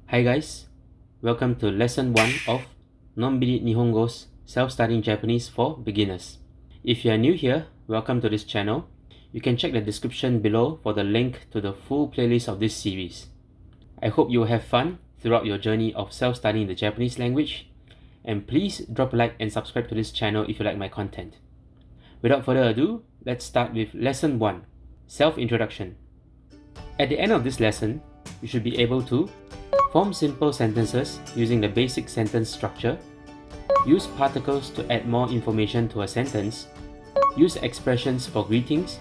Hi guys, welcome to lesson 1 of Nonbiri Nihongo's self-studying Japanese for beginners. If you are new here, welcome to this channel. You can check the description below for the link to the full playlist of this series. I hope you will have fun throughout your journey of self-studying the Japanese language, and please drop a like and subscribe to this channel if you like my content. Without further ado, let's start with lesson 1, self-introduction. At the end of this lesson, you should be able to form simple sentences using the basic sentence structure, use particles to add more information to a sentence, use expressions for greetings,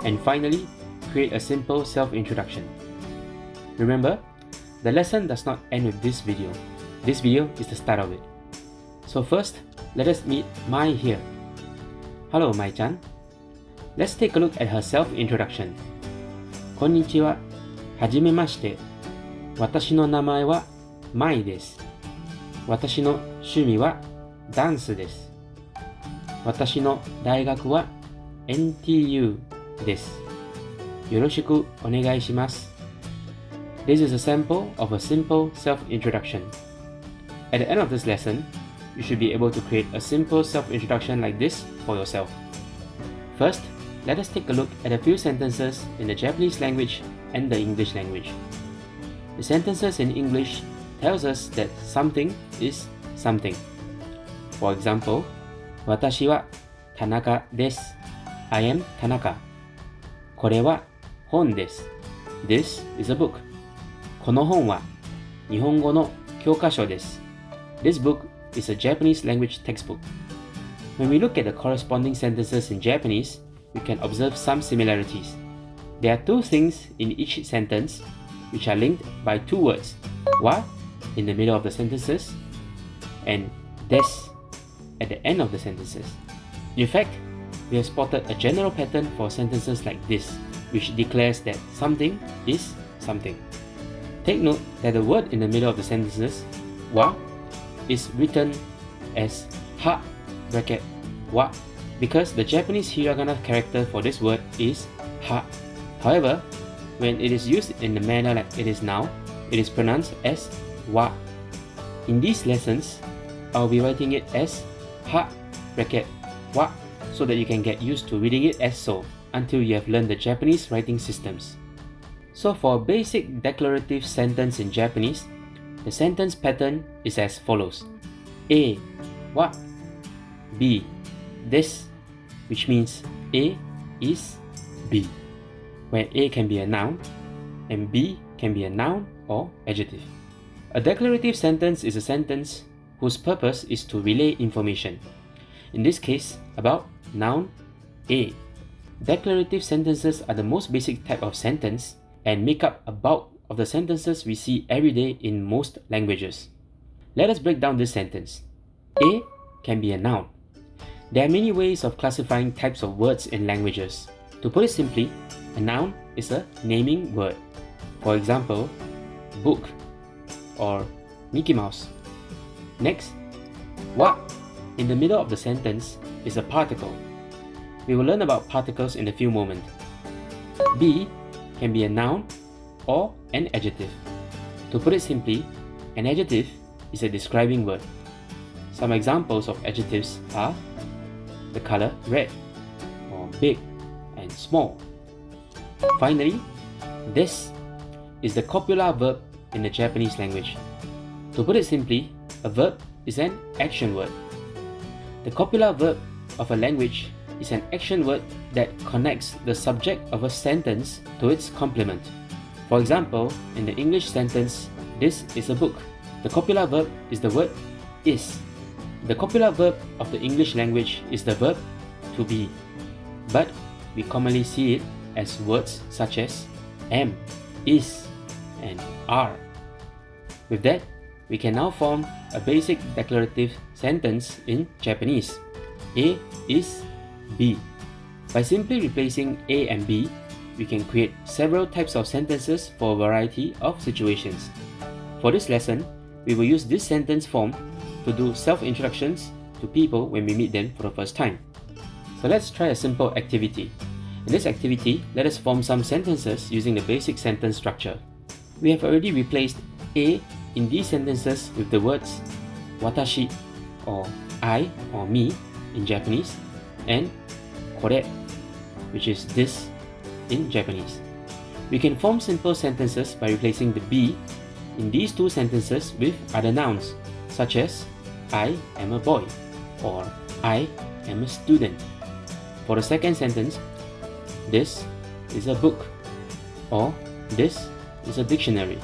and finally, create a simple self-introduction. Remember, the lesson does not end with this video. This video is the start of it. So first, let us meet Mai here. Hello, Mai-chan. Let's take a look at her self-introduction. Konnichiwa. Hajimemashite. 私の名前はマイです。私の趣味はダンスです。私の大学は NTU です。よろしくお願いします。This is a sample of a simple self-introduction. At the end of this lesson, you should be able to create a simple self-introduction like this for yourself. First, let us take a look at a few sentences in the Japanese language and the English language. The sentences in English tells us that something is something. For example, 私は田中です。I am Tanaka. これは本です。This is a book. この本は日本語の教科書です。This book is a Japanese language textbook. When we look at the corresponding sentences in Japanese, we can observe some similarities. There are two things in each sentence which are linked by two words, wa in the middle of the sentences and des at the end of the sentences. In fact, we have spotted a general pattern for sentences like this, which declares that something is something. Take note that the word in the middle of the sentences, wa, is written as ha bracket wa because the Japanese hiragana character for this word is ha. However, when it is used in the manner like it is now, it is pronounced as wa. In these lessons, I'll be writing it as ha bracket wa so that you can get used to reading it as so until you have learned the Japanese writing systems. So for a basic declarative sentence in Japanese, the sentence pattern is as follows. A wa B this, which means A is B, where A can be a noun and B can be a noun or adjective. A declarative sentence is a sentence whose purpose is to relay information, in this case about noun A. Declarative sentences are the most basic type of sentence and make up a bulk of the sentences we see every day in most languages. Let us break down this sentence. A can be a noun. There are many ways of classifying types of words in languages. To put it simply, a noun is a naming word. For example, book or Mickey Mouse. Next, wa in the middle of the sentence is a particle. We will learn about particles in a few moments. Be can be a noun or an adjective. To put it simply, an adjective is a describing word. Some examples of adjectives are the color red, or big and small. Finally, this is the copula verb in the Japanese language. To put it simply, a verb is an action word. The copula verb of a language is an action word that connects the subject of a sentence to its complement. For example, in the English sentence, this is a book. The copula verb is the word is. The copula verb of the English language is the verb to be, but we commonly see it as words such as am, is, and are. With that, we can now form a basic declarative sentence in Japanese. A is B. By simply replacing A and B, we can create several types of sentences for a variety of situations. For this lesson, we will use this sentence form to do self-introductions to people when we meet them for the first time. So let's try a simple activity. In this activity, let us form some sentences using the basic sentence structure. We have already replaced A in these sentences with the words watashi or I or me in Japanese and kore, which is this in Japanese. We can form simple sentences by replacing the B in these two sentences with other nouns such as I am a boy or I am a student. For the second sentence, this is a book or this is a dictionary.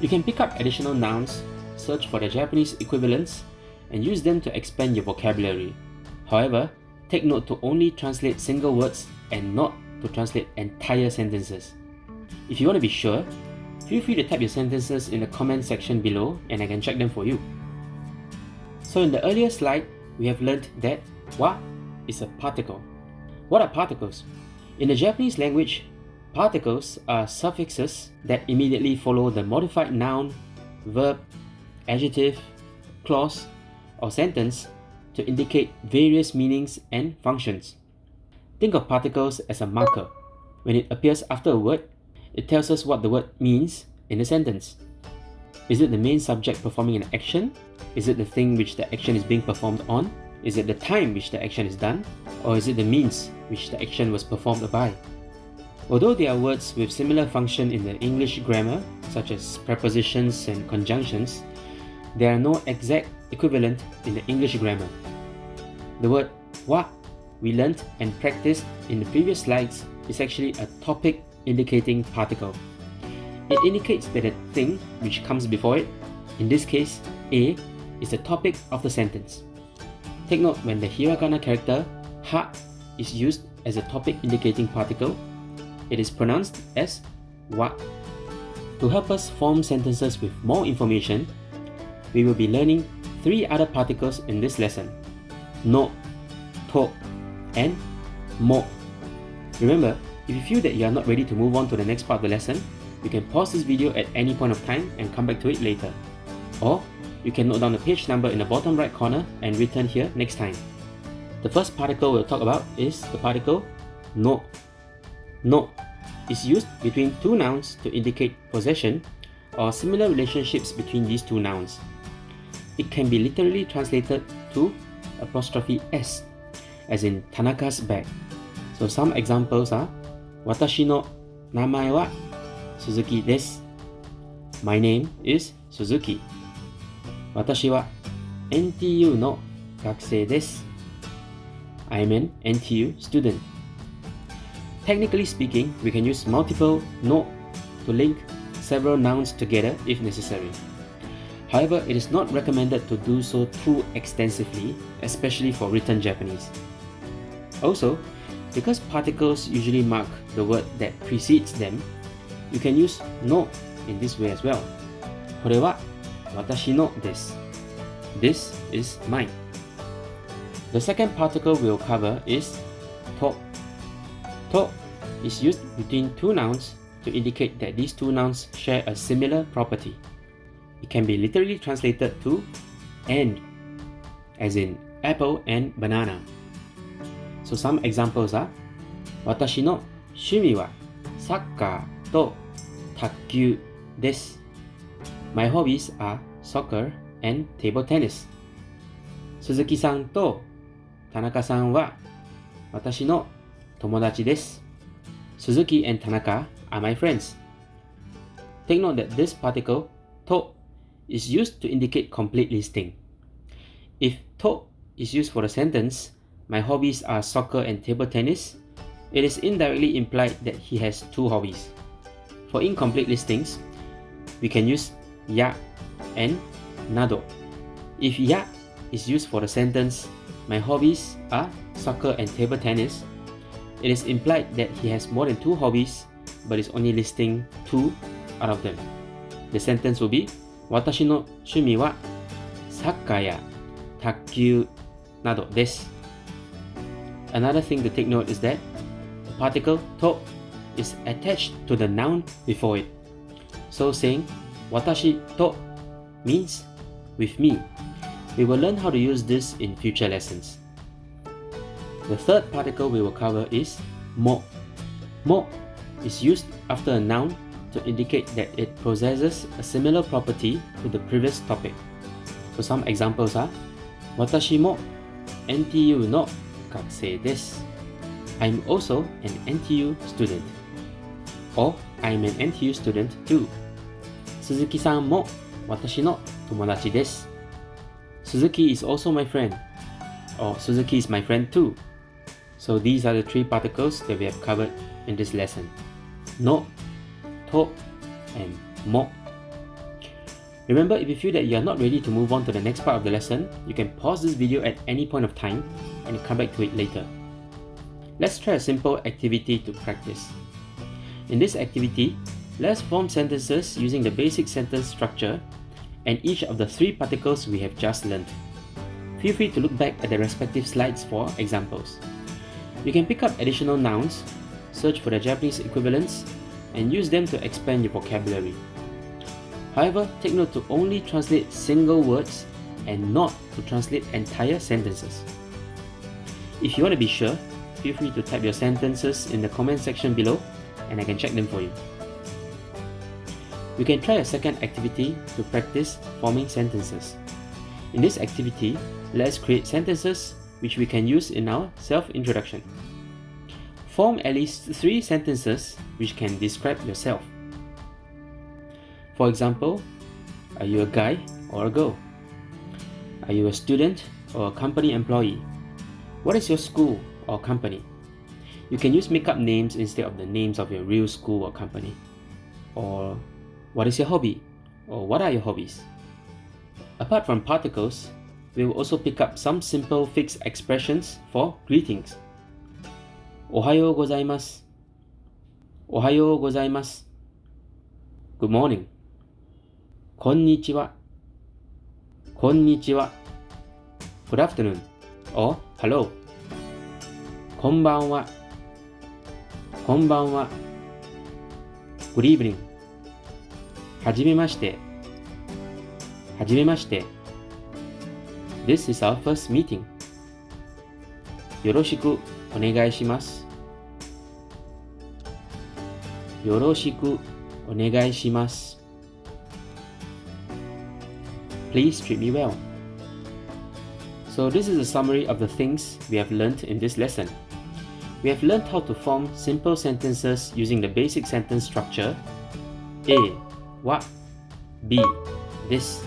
You can pick up additional nouns, search for their Japanese equivalents, and use them to expand your vocabulary. However, take note to only translate single words and not to translate entire sentences. If you want to be sure, feel free to type your sentences in the comment section below and I can check them for you. So in the earlier slide, we have learned that wa is a particle. What are particles? In the Japanese language, particles are suffixes that immediately follow the modified noun, verb, adjective, clause, or sentence to indicate various meanings and functions. Think of particles as a marker. When it appears after a word, it tells us what the word means in the sentence. Is it the main subject performing an action? Is it the thing which the action is being performed on? Is it the time which the action is done? Or is it the means which the action was performed by? Although there are words with similar function in the English grammar, such as prepositions and conjunctions, there are no exact equivalent in the English grammar. The word wa we learnt and practiced in the previous slides is actually a topic indicating particle. It indicates that the thing which comes before it, in this case A, is the topic of the sentence. Take note when the hiragana character ha is used as a topic indicating particle, it is pronounced as wa. To help us form sentences with more information, we will be learning 3 other particles in this lesson: no, to, and mo. Remember, if you feel that you are not ready to move on to the next part of the lesson, you can pause this video at any point of time and come back to it later. Or you can note down the page number in the bottom right corner and return here next time. The first particle we'll talk about is the particle no. No is used between two nouns to indicate possession or similar relationships between these two nouns. It can be literally translated to apostrophe S, as in Tanaka's bag. So some examples are Watashi no namae wa Suzuki desu. My name is Suzuki. Watashi wa NTU no gakusei desu. I am an NTU student. Technically speaking, we can use multiple no to link several nouns together if necessary. However, it is not recommended to do so too extensively, especially for written Japanese. Also, because particles usually mark the word that precedes them, you can use no in this way as well. これは私のです. This is mine. The second particle we'll cover is to. To is used between two nouns to indicate that these two nouns share a similar property. It can be literally translated to and, as in apple and banana. So some examples are 私の趣味はサッカーと卓球です. My hobbies are soccer and table tennis. 鈴木さんと田中さんは私の友達です. Suzuki and Tanaka are my friends. Take note that this particle to is used to indicate complete listing. If to is used for the sentence, my hobbies are soccer and table tennis, it is indirectly implied that he has two hobbies. For incomplete listings, we can use ya and nado. If ya is used for the sentence, my hobbies are soccer and table tennis, it is implied that he has more than two hobbies, but is only listing two out of them. The sentence will be 私の趣味はサッカーや卓球などです. Another thing to take note is that the particle to is attached to the noun before it. So saying 私と means with me. We will learn how to use this in future lessons. The third particle we will cover is mo. Mo is used after a noun to indicate that it possesses a similar property to the previous topic. So some examples are 私も NTU の学生です。I'm also an NTU student. Or I'm an NTU student too. 鈴木さんも私の友達です。Suzuki is also my friend. Or Suzuki is my friend too. So these are the three particles that we have covered in this lesson. No, to, and mo. Remember, if you feel that you are not ready to move on to the next part of the lesson, you can pause this video at any point of time and come back to it later. Let's try a simple activity to practice. In this activity, let's form sentences using the basic sentence structure and each of the three particles we have just learned. Feel free to look back at the respective slides for examples. You can pick up additional nouns, search for the Japanese equivalents, and use them to expand your vocabulary. However, take note to only translate single words and not to translate entire sentences. If you want to be sure, feel free to type your sentences in the comment section below and I can check them for you. You can try a second activity to practice forming sentences. In this activity, let's create sentences which we can use in our self-introduction. Form at least 3 sentences which can describe yourself. For example, are you a guy or a girl? Are you a student or a company employee? What is your school or company? You can use make-up names instead of the names of your real school or company. Or what is your hobby? Or what are your hobbies? Apart from particles, we will also pick up some simple fixed expressions for greetings. Ohayou gozaimasu. Ohayou gozaimasu. Good morning. Konnichiwa. Konnichiwa. Good afternoon or hello. Konbanwa. Konbanwa. Good evening. Hajimemashite. Hajimemashite. This is our first meeting. Yoroshiku onegai shimasu. Yoroshiku onegai shimasu. Please treat me well. So this is a summary of the things we have learned in this lesson. We have learned how to form simple sentences using the basic sentence structure A, wa, B, this.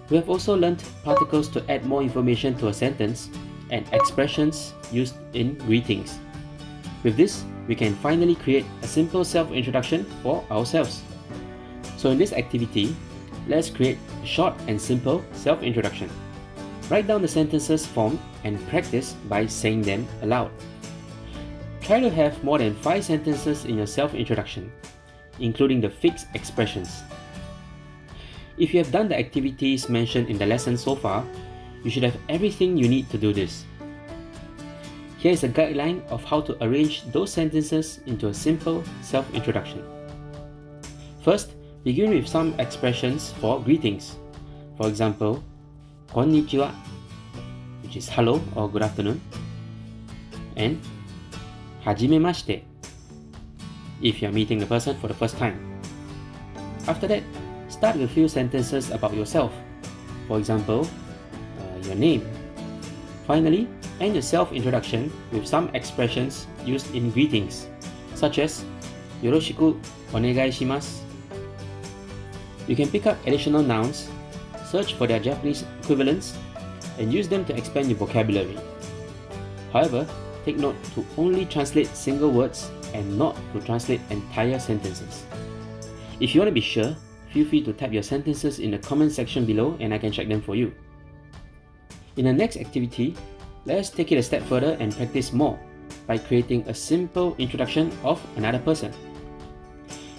We have also learned particles to add more information to a sentence and expressions used in greetings. With this, we can finally create a simple self-introduction for ourselves. So in this activity, let's create a short and simple self-introduction. Write down the sentences formed and practice by saying them aloud. Try to have more than 5 sentences in your self-introduction, including the fixed expressions. If you have done the activities mentioned in the lesson so far, you should have everything you need to do this. Here is a guideline of how to arrange those sentences into a simple self-introduction. First, begin with some expressions for greetings. For example, konnichiwa, which is hello or good afternoon, and hajimemashite, if you are meeting the person for the first time. After that, start with a few sentences about yourself. For example, your name. Finally, end your self-introduction with some expressions used in greetings, such as yoroshiku onegai shimasu. You can pick up additional nouns, search for their Japanese equivalents, and use them to expand your vocabulary. However, take note to only translate single words and not to translate entire sentences. If you want to be sure, feel free to type your sentences in the comment section below and I can check them for you. In the next activity, let's take it a step further and practice more by creating a simple introduction of another person.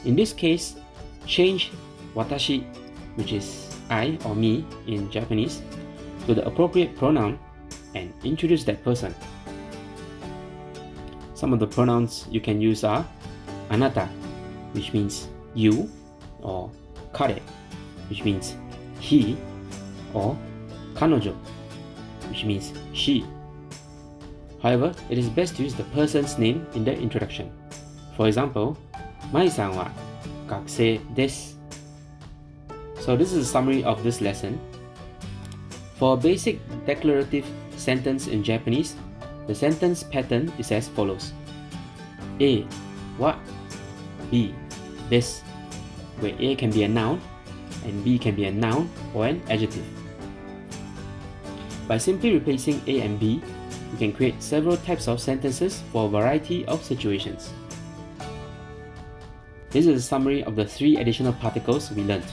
In this case, change watashi, which is I or me in Japanese, to the appropriate pronoun and introduce that person. Some of the pronouns you can use are anata, which means you, or kare, which means he, or kanojo, which means she. However, it is best to use the person's name in the introduction. For example, Mai-san wa 学生です. So this is a summary of this lesson. For a basic declarative sentence in Japanese, the sentence pattern is as follows. A, wa, B, this, where A can be a noun and B can be a noun or an adjective. By simply replacing A and B, you can create several types of sentences for a variety of situations. This is a summary of the 3 additional particles we learnt.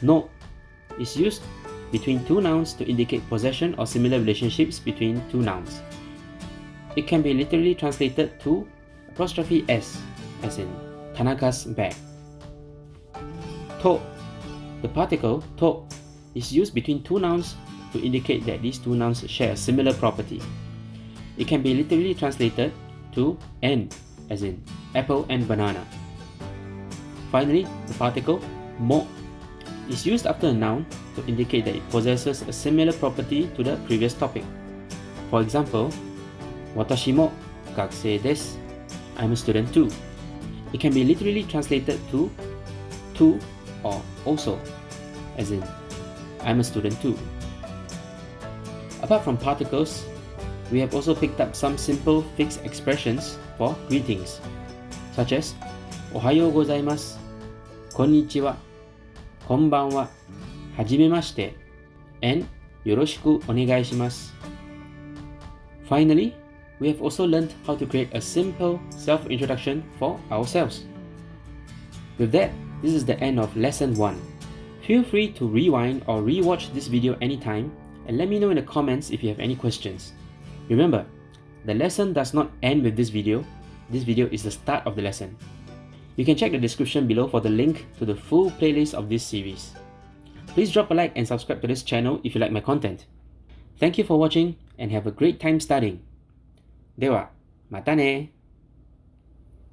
No is used between 2 nouns to indicate possession or similar relationships between 2 nouns. It can be literally translated to '(s), as in Tanaka's bag. To, the particle to, is used between 2 nouns to indicate that these 2 nouns share a similar property. It can be literally translated to and, as in apple and banana. Finally, the particle mo is used after a noun to indicate that it possesses a similar property to the previous topic. For example, watashi mo gakusei desu. I'm a student too. It can be literally translated to or also, as in I'm a student too. Apart from particles, we have also picked up some simple fixed expressions for greetings, such as Ohayou gozaimasu, konnichiwa, konbanwa, hajimemashite, and yoroshiku onegai shimasu. Finally, we have also learned how to create a simple self-introduction for ourselves. With that, this is the end of lesson 1. Feel free to rewind or rewatch this video anytime and let me know in the comments if you have any questions. Remember, the lesson does not end with this video. This video is the start of the lesson. You can check the description below for the link to the full playlist of this series. Please drop a like and subscribe to this channel if you like my content. Thank you for watching and have a great time studying. では、またね。